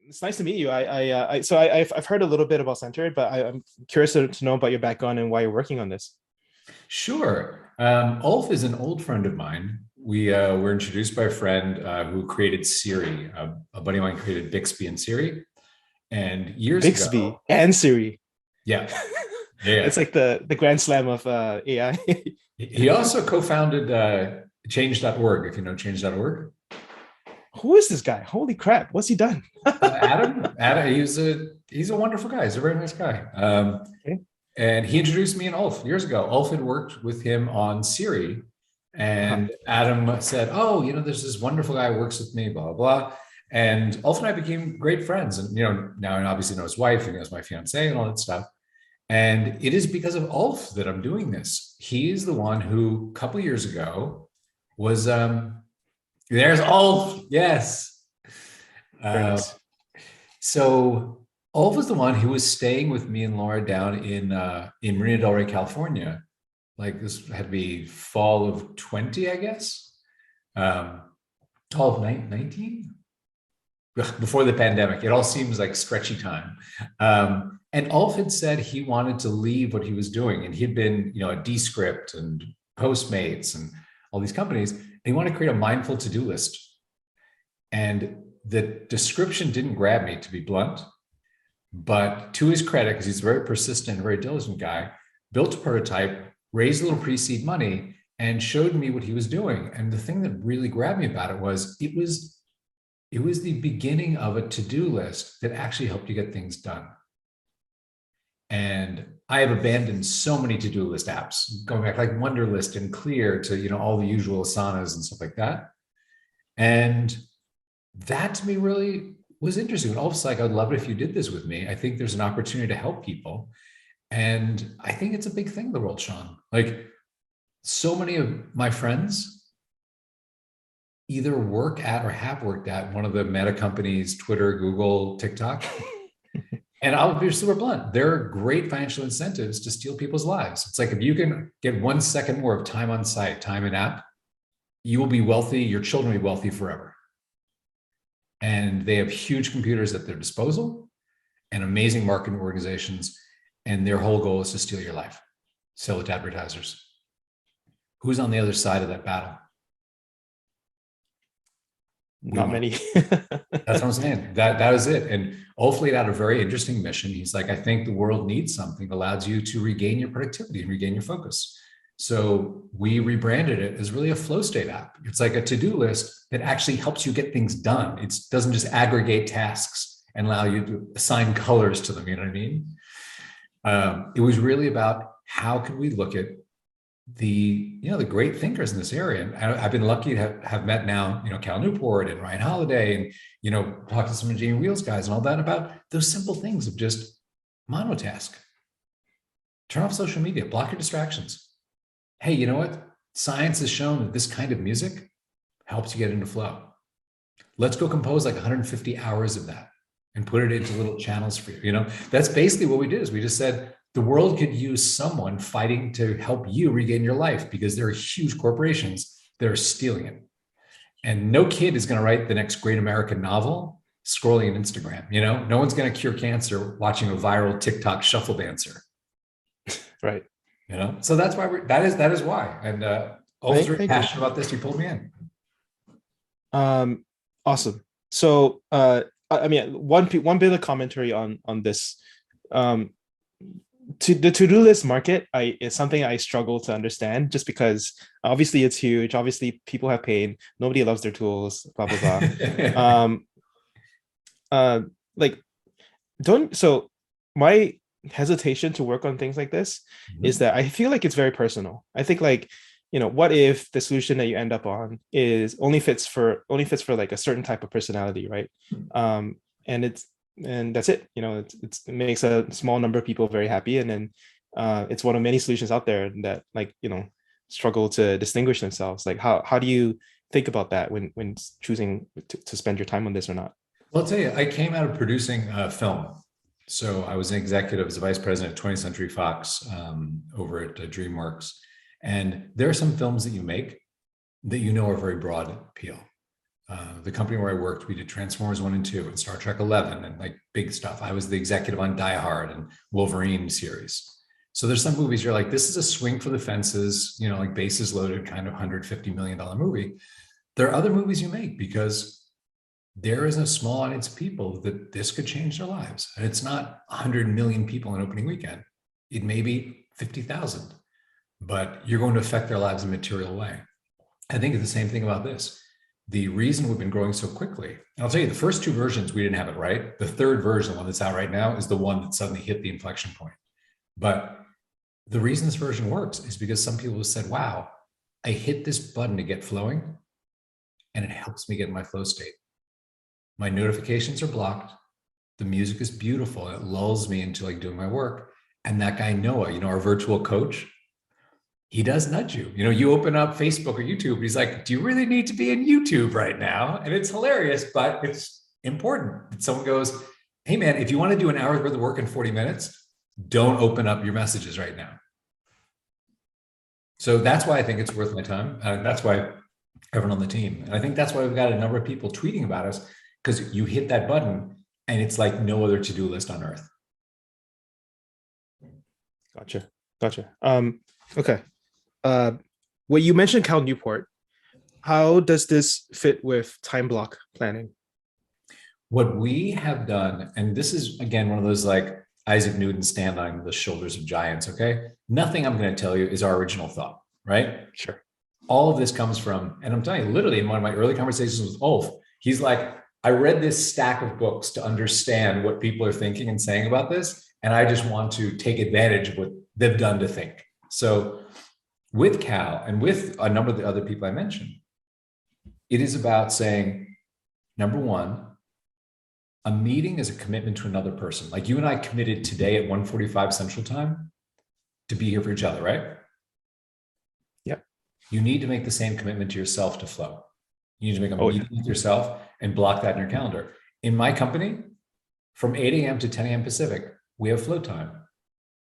It's nice to meet you. I've heard a little bit about Centered, but I'm curious to know about your background and why you're working on this. Sure. Ulf is an old friend of mine. We were introduced by a friend who created Siri. A buddy of mine created Bixby and Siri. And years Bixby ago, and Siri. yeah, yeah. It's like the grand slam of AI. He also co-founded change.org, if you know change.org. Who is this guy? Holy crap! What's he done? Adam, he's a wonderful guy. He's a very nice guy. Okay. And he introduced me and Ulf years ago. Ulf had worked with him on Siri, and Adam said, "Oh, there's this wonderful guy who works with me, blah blah blah." And Ulf and I became great friends. And now I obviously know his wife, and he knows my fiance and all that stuff. And it is because of Ulf that I'm doing this. He is the one who, a couple of years ago, was there's Ulf, yes. Nice. So Ulf was the one who was staying with me and Laura down in Marina Del Rey, California. Like this had to be fall of 20, I guess. 19? Before the pandemic. It all seems like stretchy time. And Ulf had said he wanted to leave what he was doing. And he'd been, at Descript and Postmates and all these companies. And he wanted to create a mindful to-do list. And the description didn't grab me, to be blunt. But to his credit, because he's a very persistent and very diligent guy, built a prototype, raised a little pre-seed money, and showed me what he was doing. And the thing that really grabbed me about it was it was the beginning of a to-do list that actually helped you get things done. And I have abandoned so many to-do list apps, going back like Wunderlist and Clear to all the usual Asanas and stuff like that. And that to me really was interesting. And Ulf's like, I'd love it if you did this with me. I think there's an opportunity to help people. And I think it's a big thing in the world, Sean. Like so many of my friends either work at or have worked at one of the meta companies, Twitter, Google, TikTok. And I'll be super blunt. There are great financial incentives to steal people's lives. It's like if you can get 1 second more of time on site, time in app, you will be wealthy. Your children will be wealthy forever. And they have huge computers at their disposal and amazing marketing organizations. And their whole goal is to steal your life, sell it to advertisers. Who's on the other side of that battle? Not many. That's what I'm saying. That is it. And Ulf laid out a very interesting mission. He's like, I think the world needs something that allows you to regain your productivity and regain your focus. So we rebranded it as really a flow state app. It's like a to-do list that actually helps you get things done. It doesn't just aggregate tasks and allow you to assign colors to them. You know what I mean? It was really about how could we look at the great thinkers in this area. And I've been lucky to have met now, Cal Newport and Ryan Holiday and, talked to some of Jamie Wheels guys and all that about those simple things of just monotask. Turn off social media, block your distractions. Hey, you know what? Science has shown that this kind of music helps you get into flow. Let's go compose like 150 hours of that and put it into little channels for you. That's basically what we did is we just said, the world could use someone fighting to help you regain your life because there are huge corporations that are stealing it. And no kid is going to write the next great American novel scrolling on Instagram. No one's going to cure cancer watching a viral TikTok shuffle dancer. Right. So that's why that is why. And Ulf's very passionate about this. He pulled me in. Awesome. So, one bit of commentary on this. The to-do list market is something I struggle to understand just because obviously it's huge. Obviously people have pain. Nobody loves their tools, blah, blah, blah. So my hesitation to work on things like this is that I feel like it's very personal. I think what if the solution that you end up on is only fits for like a certain type of personality, right? And that's it. It makes a small number of people very happy, and then it's one of many solutions out there that struggle to distinguish themselves. Like how do you think about that when choosing to spend your time on this or not? Well, I'll tell you, I came out of producing film, so I was an executive as a vice president at 20th Century Fox over at DreamWorks, and there are some films that you make that are very broad appeal. The company where I worked, we did Transformers 1 and 2 and Star Trek 11 and like big stuff. I was the executive on Die Hard and Wolverine series. So there's some movies you're like, this is a swing for the fences, you know, like bases loaded kind of $150 million movie. There are other movies you make because there is a small audience of people that this could change their lives. And it's not 100 million people in opening weekend. It may be 50,000, but you're going to affect their lives in a material way. I think it's the same thing about this. The reason we've been growing so quickly, and I'll tell you, the first two versions, we didn't have it right. The third version, the one that's out right now, is the one that suddenly hit the inflection point. But the reason this version works is because some people have said, wow, I hit this button to get flowing and it helps me get in my flow state. My notifications are blocked. The music is beautiful. It lulls me into like doing my work. And that guy, Noah, you know, our virtual coach, he does nudge you. You know, you open up Facebook or YouTube, he's like, do you really need to be in YouTube right now? And it's hilarious, but it's important that someone goes, hey man, if you want to do an hour's worth of work in 40 minutes, don't open up your messages right now. So that's why I think it's worth my time. That's why everyone on the team. And I think that's why we've got a number of people tweeting about us, because you hit that button and it's like no other to-do list on earth. Gotcha. Okay. Well, you mentioned Cal Newport. How does this fit with time block planning? What we have done, and this is, again, one of those like Isaac Newton stand on the shoulders of giants, okay? Nothing I'm going to tell you is our original thought, right? Sure. All of this comes from, and I'm telling you, literally in one of my early conversations with Ulf, he's like, I read this stack of books to understand what people are thinking and saying about this, and I just want to take advantage of what they've done to think. So with Cal and with a number of the other people I mentioned, it is about saying, number one, a meeting is a commitment to another person. Like you and I committed today at 1:45 Central Time to be here for each other, right? Yep. You need to make the same commitment to yourself to flow. You need to make a meeting with yourself and block that in your calendar. In my company, from 8 a.m. to 10 a.m. Pacific, we have flow time.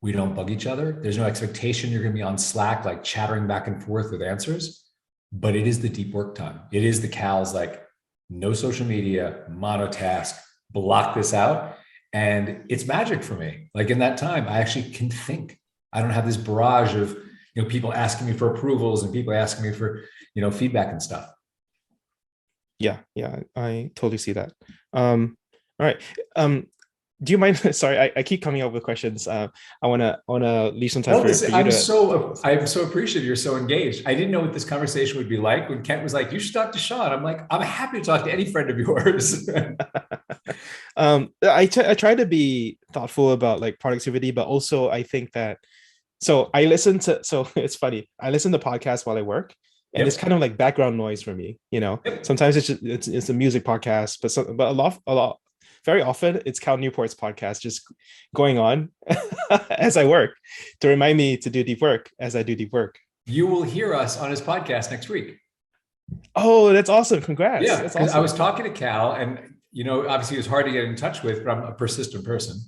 We don't bug each other. There's no expectation you're going to be on Slack, like chattering back and forth with answers, but it is the deep work time. It is the Cal's like no social media, monotask, block this out. And it's magic for me. Like in that time, I actually can think. I don't have this barrage of, you know, people asking me for approvals and people asking me for, you know, feedback and stuff. Yeah, I totally see that. All right. Do you mind? Sorry, I keep coming up with questions. I wanna leave some time for you to. I'm so appreciative you're so engaged. I didn't know what this conversation would be like when Kent was like, "You should talk to Sean." I'm like, I'm happy to talk to any friend of yours. I try to be thoughtful about like productivity, but also I think that. So it's funny. I listen to podcasts while I work, and it's kind of like background noise for me. You know, sometimes it's a music podcast, but a lot. Very often it's Cal Newport's podcast just going on as I work to remind me to do deep work as I do deep work. You will hear us on his podcast next week. Oh, that's awesome. Congrats. Yeah, that's awesome. I was talking to Cal and, you know, obviously it was hard to get in touch with, but I'm a persistent person.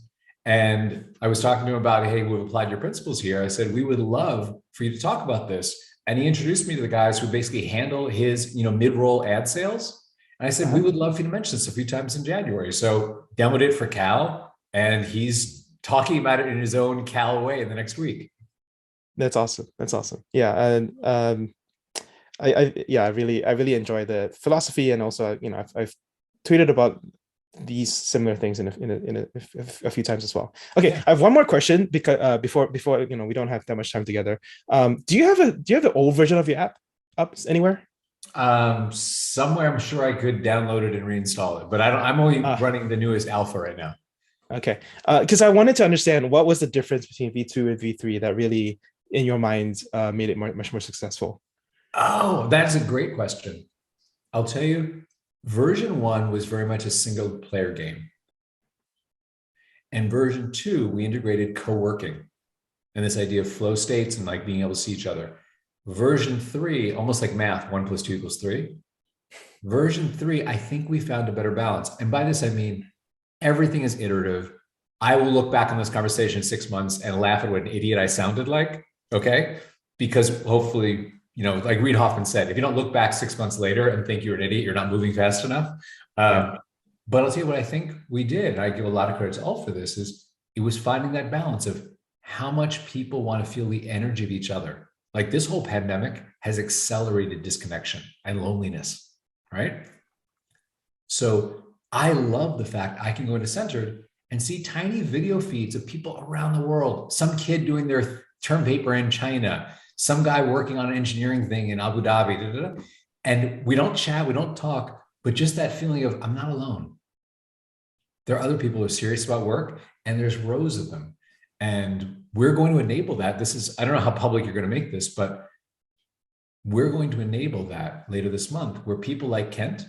And I was talking to him about, hey, we've applied your principles here. I said, we would love for you to talk about this. And he introduced me to the guys who basically handle his, you know, mid-roll ad sales. And I said, we would love for you to mention this a few times in January. So download it for Cal, and he's talking about it in his own Cal way in the next week. That's awesome. Yeah, and I really enjoy the philosophy, and also, you know, I've tweeted about these similar things in a few times as well. Okay, I have one more question because before you know, we don't have that much time together. Do you have the old version of your app up anywhere? Somewhere I'm sure I could download it and reinstall it, but I'm only running the newest alpha right now. Okay, because I wanted to understand what was the difference between V2 and V3 that really, in your mind, made it much more successful. Oh, that's a great question. I'll tell you, version 1 was very much a single player game. And version 2, we integrated co-working and this idea of flow states and like being able to see each other. Version 3, almost like math, 1 + 2 = 3. Version 3, I think we found a better balance. And by this, I mean, everything is iterative. I will look back on this conversation in 6 months and laugh at what an idiot I sounded like, okay? Because hopefully like Reid Hoffman said, if you don't look back 6 months later and think you're an idiot, you're not moving fast enough. Yeah. But I'll tell you what I think we did, and I give a lot of credit to Ulf for this, is it was finding that balance of how much people want to feel the energy of each other. Like this whole pandemic has accelerated disconnection and loneliness, right? So I love the fact I can go into Centered and see tiny video feeds of people around the world, some kid doing their term paper in China, some guy working on an engineering thing in Abu Dhabi, and we don't chat, we don't talk, but just that feeling of I'm not alone. There are other people who are serious about work, and there's rows of them. And we're going to enable that. This is, I don't know how public you're going to make this, but we're going to enable that later this month, where people like Kent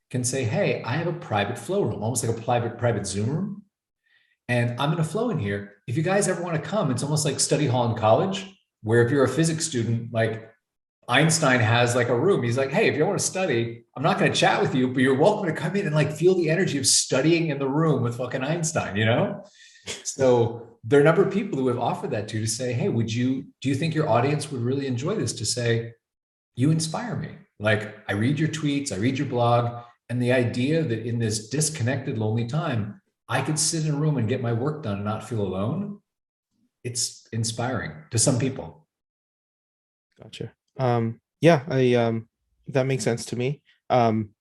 can say, hey, I have a private flow room, almost like a private Zoom room. And I'm going to flow in here. If you guys ever want to come, it's almost like study hall in college, where if you're a physics student, like Einstein has like a room. He's like, hey, if you want to study, I'm not going to chat with you, but you're welcome to come in and like feel the energy of studying in the room with fucking Einstein, So there are a number of people who have offered that to say, hey, do you think your audience would really enjoy this? To say, you inspire me. Like I read your tweets, I read your blog, and the idea that in this disconnected, lonely time, I could sit in a room and get my work done and not feel alone. It's inspiring to some people. Gotcha. Yeah, that makes sense to me. I'm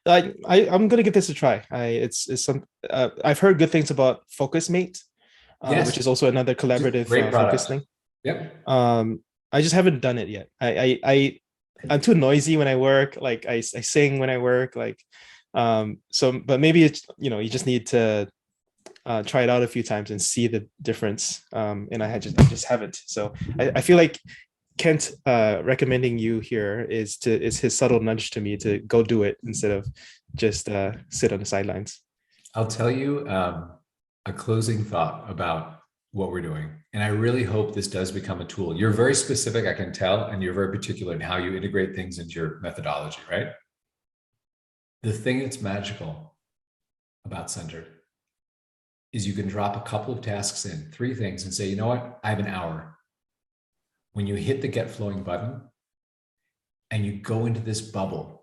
gonna give this a try. It's some I've heard good things about FocusMate, Yes. which is also another collaborative focus thing. Yep. I just haven't done it yet. I'm too noisy when I work. Like I sing when I work. Like but maybe it's you just need to try it out a few times and see the difference. And I just haven't. So I feel like Kent recommending you here is his subtle nudge to me to go do it instead of just sit on the sidelines. I'll tell you a closing thought about what we're doing. And I really hope this does become a tool. You're very specific, I can tell, and you're very particular in how you integrate things into your methodology, right? The thing that's magical about Centered is you can drop a couple of tasks in, 3 things, and say, you know what, I have an hour. When you hit the get flowing button and you go into this bubble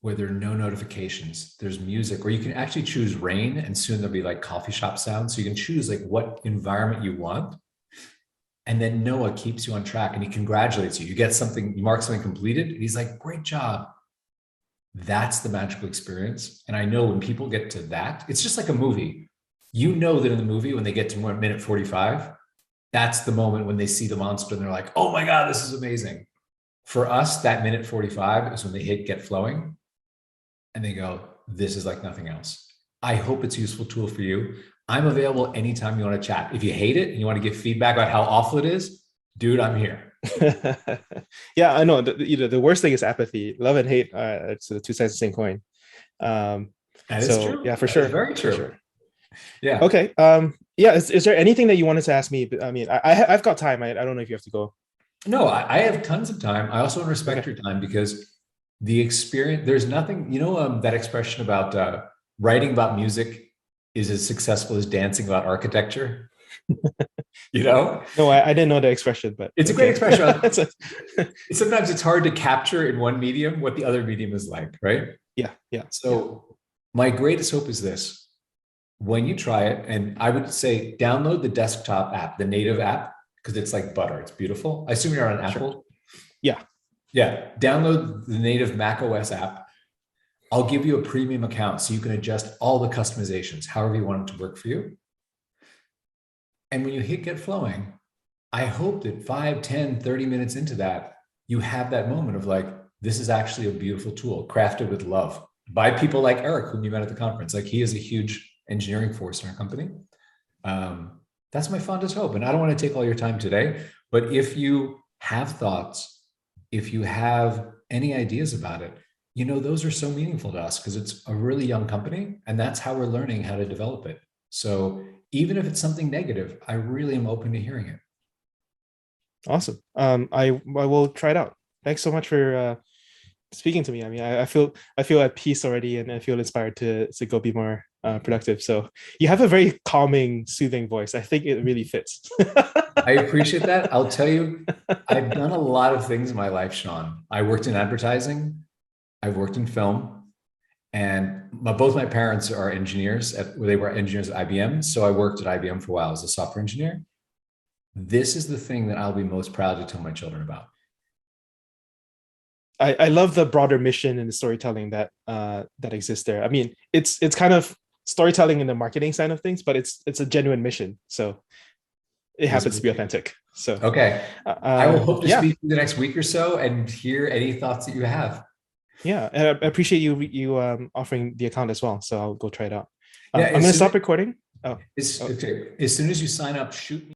where there are no notifications, there's music, or you can actually choose rain, and soon there'll be like coffee shop sounds. So you can choose like what environment you want. And then Noah keeps you on track and he congratulates you. You get something, you mark something completed, and he's like, great job. That's the magical experience. And I know when people get to that, it's just like a movie. You know that in the movie, when they get to minute 45, that's the moment when they see the monster and they're like, oh my God, this is amazing. For us, that minute 45 is when they hit get flowing and they go, this is like nothing else. I hope it's a useful tool for you. I'm available anytime you want to chat. If you hate it and you want to give feedback about how awful it is, dude, I'm here. Yeah, I know. The worst thing is apathy. Love and hate, it's the 2 sides of the same coin. That is true. Yeah, for sure. Very true. Sure. Yeah. Okay. Yeah. Is there anything that you wanted to ask me? I mean, I've got time. I don't know if you have to go. No, I have tons of time. I also want to respect your time, because the experience, there's nothing, that expression about writing about music is as successful as dancing about architecture. No, I didn't know the expression, but it's a great expression. Sometimes it's hard to capture in one medium what the other medium is like, right? Yeah. So my greatest hope is this: when you try it, and I would say download the desktop app, the native app, because it's like butter. It's beautiful. I assume you're on Apple. Yeah. Download the native Mac OS app. I'll give you a premium account so you can adjust all the customizations, however you want it to work for you. And when you hit get flowing, I hope that 5, 10, 30 minutes into that, you have that moment of like, this is actually a beautiful tool crafted with love by people like Erik, whom you met at the conference. Like, he is a huge engineering force in our company. That's my fondest hope. And I don't want to take all your time today, but if you have thoughts, if you have any ideas about it, those are so meaningful to us, because it's a really young company and that's how we're learning how to develop it. So even if it's something negative, I really am open to hearing it. Awesome. I will try it out. Thanks so much for speaking to me. I mean, I feel at peace already, and I feel inspired to go be more productive. So you have a very calming, soothing voice. I think it really fits. I appreciate that. I'll tell you, I've done a lot of things in my life, Sean. I worked in advertising, I've worked in film, and both my parents are engineers. They were engineers at IBM. So I worked at IBM for a while as a software engineer. This is the thing that I'll be most proud to tell my children about. I love the broader mission and the storytelling that exists there. I mean, it's kind of storytelling in the marketing side of things, but it's a genuine mission. So it happens to be authentic. So okay, I will hope to yeah. speak to you the next week or so and hear any thoughts that you have. Yeah, and I appreciate you offering the account as well. So I'll go try it out. Yeah, I'm gonna stop recording. Oh, okay. As soon as you sign up, shoot me.